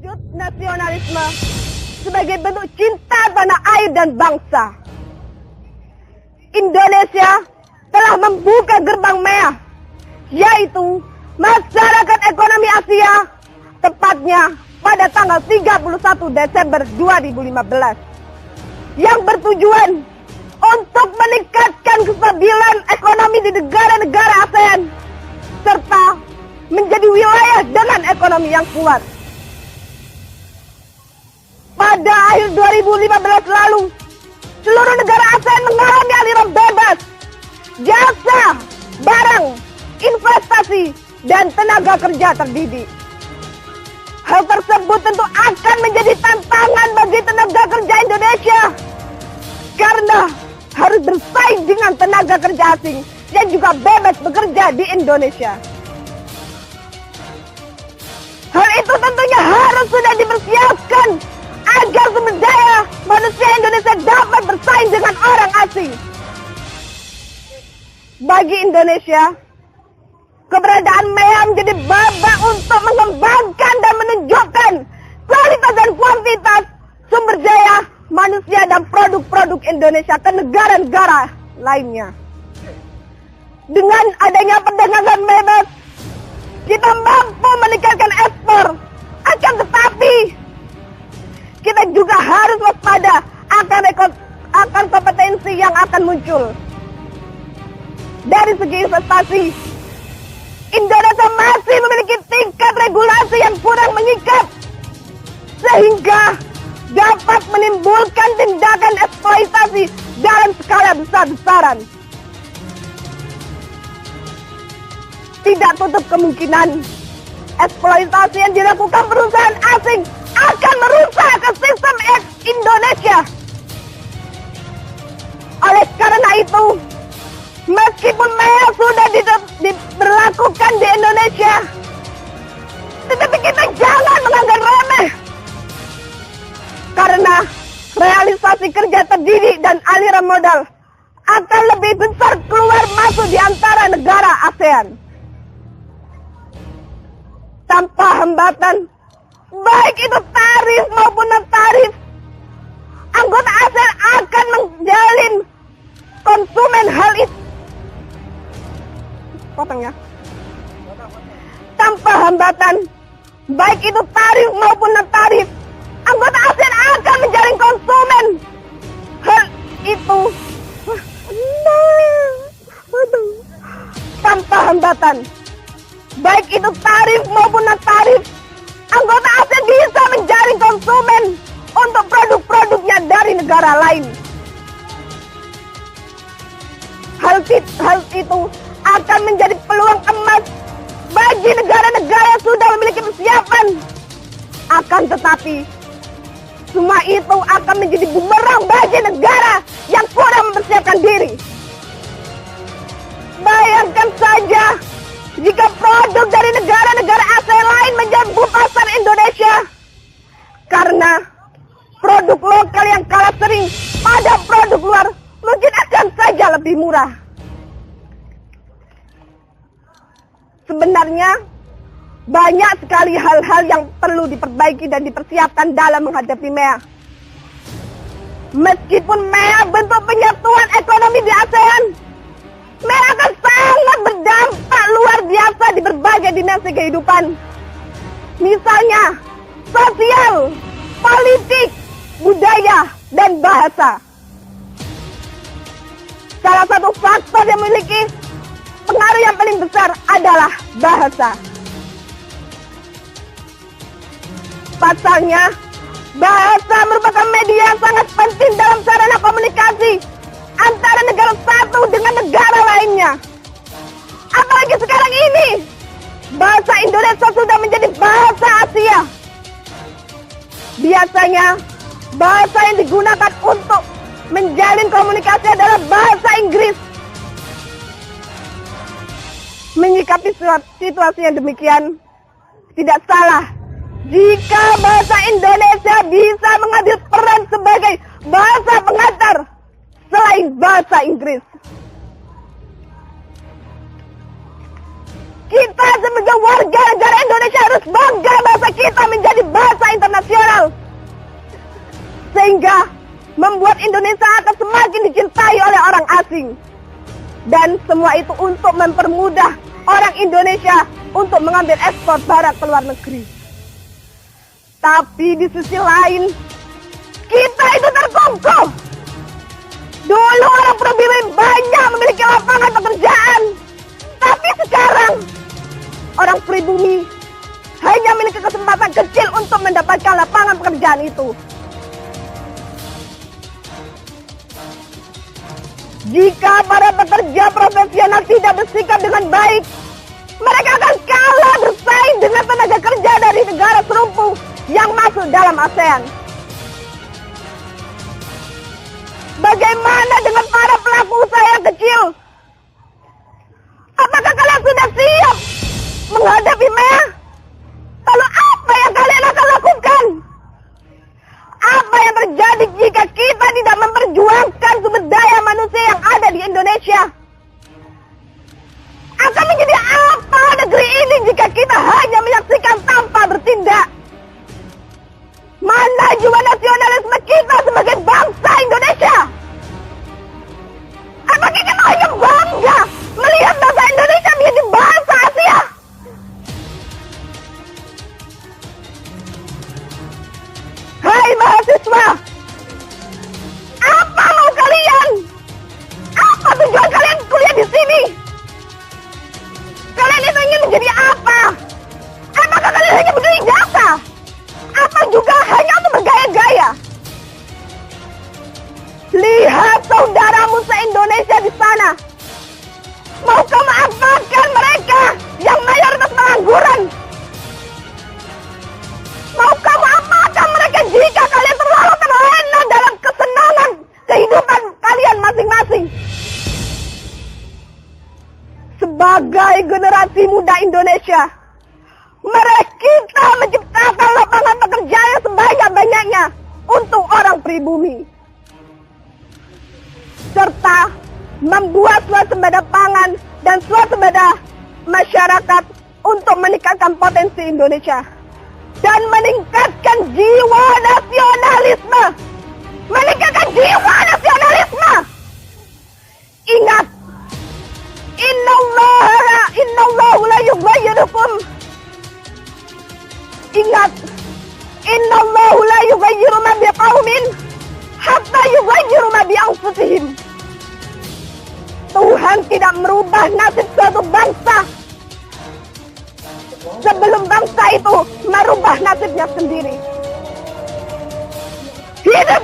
Wujud nasionalisme sebagai bentuk cinta tanah air dan bangsa. Indonesia telah membuka gerbang merah, yaitu Masyarakat Ekonomi Asia, tepatnya pada tanggal 31 Desember 2015, yang bertujuan untuk meningkatkan kestabilan ekonomi di negara-negara ASEAN, serta menjadi wilayah dengan ekonomi yang kuat. Pada akhir 2015 lalu, seluruh negara ASEAN mengalami aliran bebas jasa, barang, investasi, dan tenaga kerja terdidik. Hal tersebut tentu akan menjadi tantangan bagi tenaga kerja Indonesia karena harus bersaing dengan tenaga kerja asing yang juga bebas bekerja di Indonesia. Hal itu tentunya harus sudah dipersiapkan agar sumber daya manusia Indonesia dapat bersaing dengan orang asing. Bagi Indonesia, keberadaan MEA menjadi babak untuk mengembangkan dan menunjukkan kualitas dan kuantitas sumber daya manusia dan produk-produk Indonesia ke negara-negara lainnya. Dengan adanya perdagangan bebas, kita mampu meningkatkan ekspor. Akan tetapi, kita juga harus waspada akan kompetensi yang akan muncul. Dari segi investasi, Indonesia masih memiliki tingkat regulasi yang kurang mengikat, sehingga dapat menimbulkan tindakan eksploitasi dalam skala besar-besaran. Tidak tutup kemungkinan eksploitasi yang dilakukan perusahaan asing akan merusak ekosistem Indonesia. Oleh karena itu, meskipun MEA sudah diberlakukan di Indonesia, tetapi kita jangan menganggap remeh. Karena realisasi kerja terdidik dan aliran modal akan lebih besar keluar masuk di antara negara ASEAN. Tanpa hambatan, baik itu tarif maupun non-tarif, anggota ASEAN akan menjalin konsumen hal itu. Potongnya. Tanpa hambatan, baik itu tarif maupun non-tarif, anggota ASEAN akan menjalin konsumen hal itu. Tanpa hambatan, baik itu tarif maupun non-tarif, anggota ASEAN bisa menjaring konsumen untuk produk-produknya dari negara lain. Hal itu akan menjadi peluang emas bagi negara-negara yang sudah memiliki persiapan. Akan tetapi, semua itu akan menjadi bumerang bagi negara yang kurang mempersiapkan diri. Bayangkan saja jika produk dari negara-negara ASEAN lain menyerbu pasar Indonesia, karena produk lokal yang kalah sering pada produk luar mungkin akan saja lebih murah. Sebenarnya banyak sekali hal-hal yang perlu diperbaiki dan dipersiapkan dalam menghadapi MEA. Meskipun MEA bentuk penyatuan ekonomi di ASEAN, MEA akan sangat berdampak luar biasa di berbagai dimensi kehidupan. Misalnya, sosial, politik, budaya, dan bahasa. Salah satu faktor yang memiliki pengaruh yang paling besar adalah bahasa. Pasalnya, bahasa merupakan media yang sangat penting dalam sarana komunikasi antara negara satu dengan negara lainnya. Apalagi sekarang ini, bahasa Indonesia sudah menjadi bahasa Asia. Biasanya, bahasa yang digunakan untuk menjalin komunikasi adalah bahasa Inggris. Menyikapi situasi yang demikian, tidak salah jika bahasa Indonesia bisa mengambil peran sebagai bahasa pengantar selain bahasa Inggris. Kita sebagai warga negara Indonesia harus bangga bahasa kita menjadi bahasa Indonesia akan semakin dicintai oleh orang asing. Dan semua itu untuk mempermudah orang Indonesia untuk mengambil ekspor barang ke luar negeri. Tapi di sisi lain, kita itu terkungkung. Dulu orang pribumi banyak memiliki lapangan pekerjaan. Tapi sekarang, orang pribumi hanya memiliki kesempatan kecil untuk mendapatkan lapangan pekerjaan itu. Jika para pekerja profesional tidak bersikap dengan baik, mereka akan kalah bersaing dengan tenaga kerja dari negara serumpu yang masuk dalam ASEAN. Bagaimana dengan para pelaku usaha yang kecil? Apakah kalian sudah siap menghadapi MEA? Lalu apa yang kalian akan lakukan? Apa yang terjadi jika kita tidak memperjuangkan sumber daya manusia yang ada di Indonesia? Akan menjadi apa negeri ini jika kita hanya menyaksikan tanpa bertindak? Mana jiwa nasionalisme kita sebagai bangsa Indonesia? Apakah kita hanya bangga melihat bangsa Indonesia menjadi bangsa Asia? Hai mahasiswa, apa mau kalian? Apa tujuan kalian kuliah di sini? Kalian itu ingin menjadi apa? Apakah kalian hanya butuh ijazah? Apa juga hanya untuk bergaya-gaya? Lihat saudaramu se-Indonesia di sana. Mau kau manfaatkan mereka yang mayoritas pengangguran? Mau kau manfaatkan mereka jika kalian terlalu terlena dalam kesenangan kehidupan kalian masing-masing? Sebagai generasi muda Indonesia, mari kita menciptakan lapangan pekerjaan sebanyak-banyaknya untuk orang pribumi, serta membuat swasembada pangan dan swasembada masyarakat untuk meningkatkan potensi Indonesia dan meningkatkan jiwa nasionalisme. Meningkatkan jiwa nasionalisme. Ingat, Innallahu la yughayyirukum. Ingat, Innallahu la yughayyiru ma biqaumin hatta yughayyiru ma bi anfusihim. Tuhan tidak merubah nasib suatu bangsa sebelum bangsa itu merubah nasibnya sendiri. Hidup